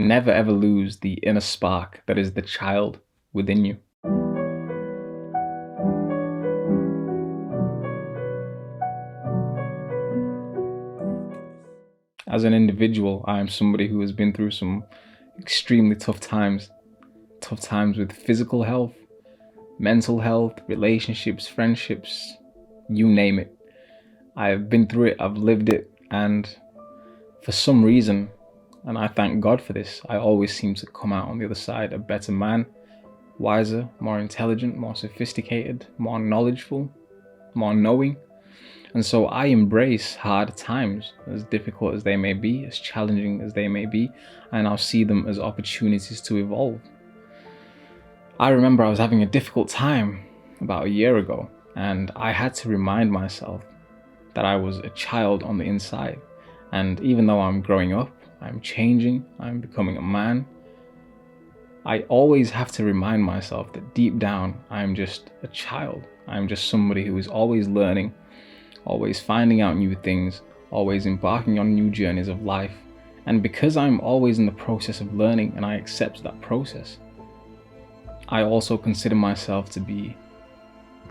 Never ever lose the inner spark that is the child within you. As an individual, I am somebody who has been through some extremely tough times with physical health, mental health, relationships, friendships, you name it. I've been through it, I've lived it, and for some reason, and I thank God for this, I always seem to come out on the other side a better man, wiser, more intelligent, more sophisticated, more knowledgeable, more knowing. And so I embrace hard times, as difficult as they may be, as challenging as they may be, and I'll see them as opportunities to evolve. I remember I was having a difficult time about a year ago, and I had to remind myself that I was a child on the inside. And even though I'm growing up, I'm changing, I'm becoming a man, I always have to remind myself that deep down, I'm just a child. I'm just somebody who is always learning, always finding out new things, always embarking on new journeys of life. And because I'm always in the process of learning and I accept that process, I also consider myself to be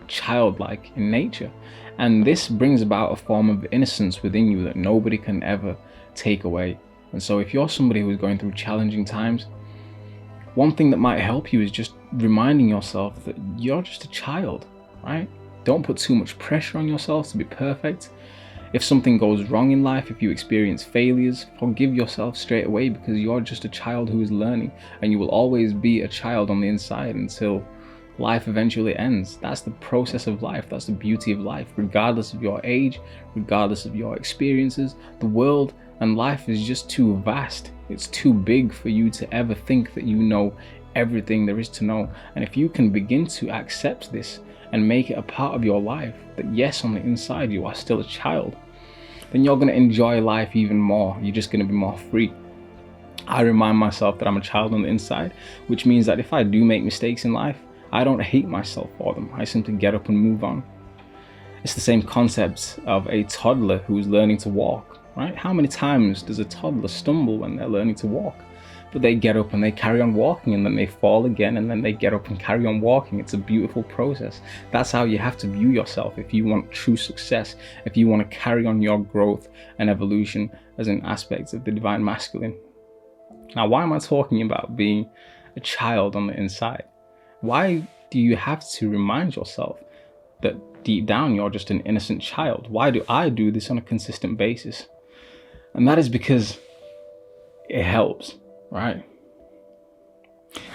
childlike in nature. And this brings about a form of innocence within you that nobody can ever take away. And so if you're somebody who's going through challenging times, one thing that might help you is just reminding yourself that you're just a child, right? Don't put too much pressure on yourself to be perfect. If something goes wrong in life, if you experience failures, forgive yourself straight away, because you're just a child who is learning, and you will always be a child on the inside until life eventually ends. That's the process of life. That's the beauty of life. Regardless of your age, regardless of your experiences, the world and life is just too vast. It's too big for you to ever think that you know everything there is to know. And if you can begin to accept this and make it a part of your life, that yes, on the inside you are still a child, then you're going to enjoy life even more. You're just going to be more free. I remind myself that I'm a child on the inside, which means that if I do make mistakes in life, I don't hate myself for them. I simply get up and move on. It's the same concept of a toddler who's learning to walk, right? How many times does a toddler stumble when they're learning to walk? But they get up and they carry on walking, and then they fall again, and then they get up and carry on walking. It's a beautiful process. That's how you have to view yourself if you want true success, if you want to carry on your growth and evolution as an aspect of the divine masculine. Now, why am I talking about being a child on the inside? Why do you have to remind yourself that deep down you're just an innocent child? Why do I do this on a consistent basis? And that is because it helps, right?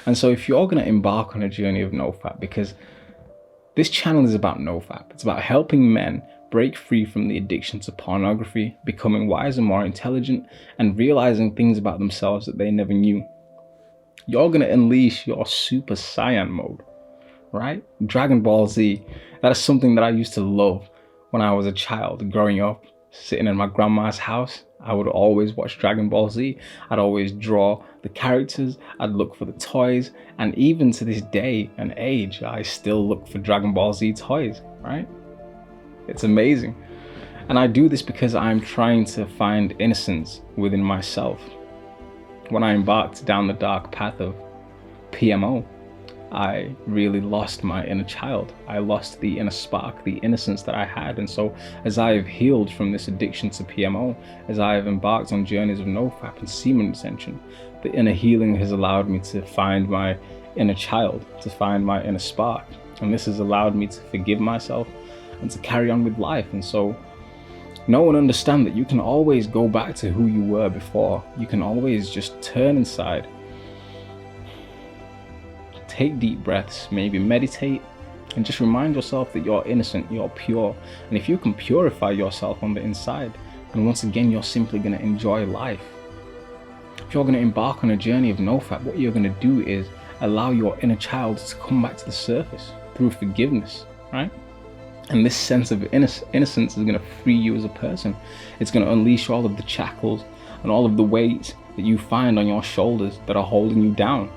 And so if you're going to embark on a journey of NoFap, because this channel is about NoFap, it's about helping men break free from the addiction to pornography, becoming wiser, more intelligent, and realizing things about themselves that they never knew. You're going to unleash your Super Saiyan mode, right? Dragonball Z, that is something that I used to love when I was a child growing up, sitting in my grandma's house. I would always watch Dragonball Z. I'd always draw the characters, I'd look for the toys, and even to this day and age, I still look for Dragonball Z toys, right? It's amazing. And I do this because I'm trying to find innocence within myself. When I embarked down the dark path of PMO, I really lost my inner child. I lost the inner spark, the innocence that I had. And so as I have healed from this addiction to PMO, as I have embarked on journeys of NoFap and semen ascension, the inner healing has allowed me to find my inner child, to find my inner spark. And this has allowed me to forgive myself and to carry on with life. And so know and understand that you can always go back to who you were before. You can always just turn inside, take deep breaths, maybe meditate, and just remind yourself that you're innocent, you're pure. And if you can purify yourself on the inside, then once again, you're simply going to enjoy life. If you're going to embark on a journey of NoFap, what you're going to do is allow your inner child to come back to the surface through forgiveness, right? And this sense of innocence is going to free you as a person. It's going to unleash all of the shackles and all of the weight that you find on your shoulders that are holding you down.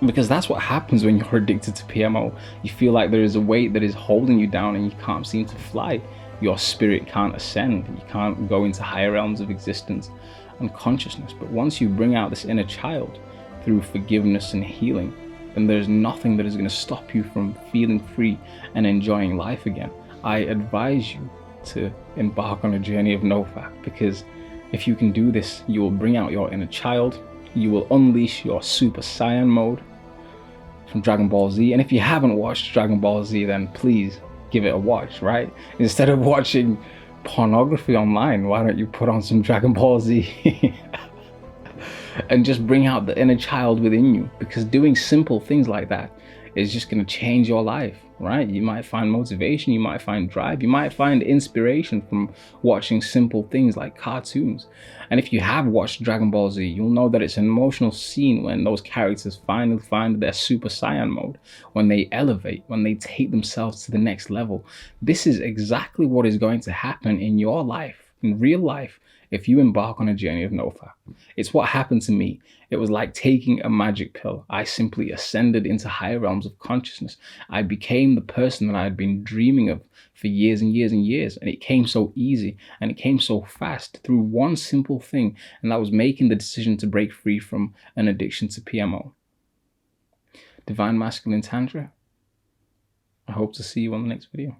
Because that's what happens when you're addicted to PMO. You feel like there is a weight that is holding you down and you can't seem to fly. Your spirit can't ascend. You can't go into higher realms of existence. and consciousness. But once you bring out this inner child through forgiveness and healing, then there's nothing that is going to stop you from feeling free and enjoying life again. I advise you to embark on a journey of NoFap, because if you can do this, you will bring out your inner child, you will unleash your Super Saiyan mode from Dragonball Z. And if you haven't watched Dragonball Z, then please give it a watch, right? Instead of watching pornography online, why don't you put on some Dragonball Z and just bring out the inner child within you? Because doing simple things like that is just going to change your life, right? You might find motivation, you might find drive, you might find inspiration from watching simple things like cartoons. And if you have watched Dragon Ball Z, you'll know that it's an emotional scene when those characters finally find their Super Saiyan mode, when they elevate, when they take themselves to the next level. This is exactly what is going to happen in your life, in real life, if you embark on a journey of NoFap. It's what happened to me. It was like taking a magic pill. I simply ascended into higher realms of consciousness. I became the person that I had been dreaming of for years and years and years. And it came so easy and it came so fast through one simple thing. And that was making the decision to break free from an addiction to PMO. Divine Masculine Tantra. I hope to see you on the next video.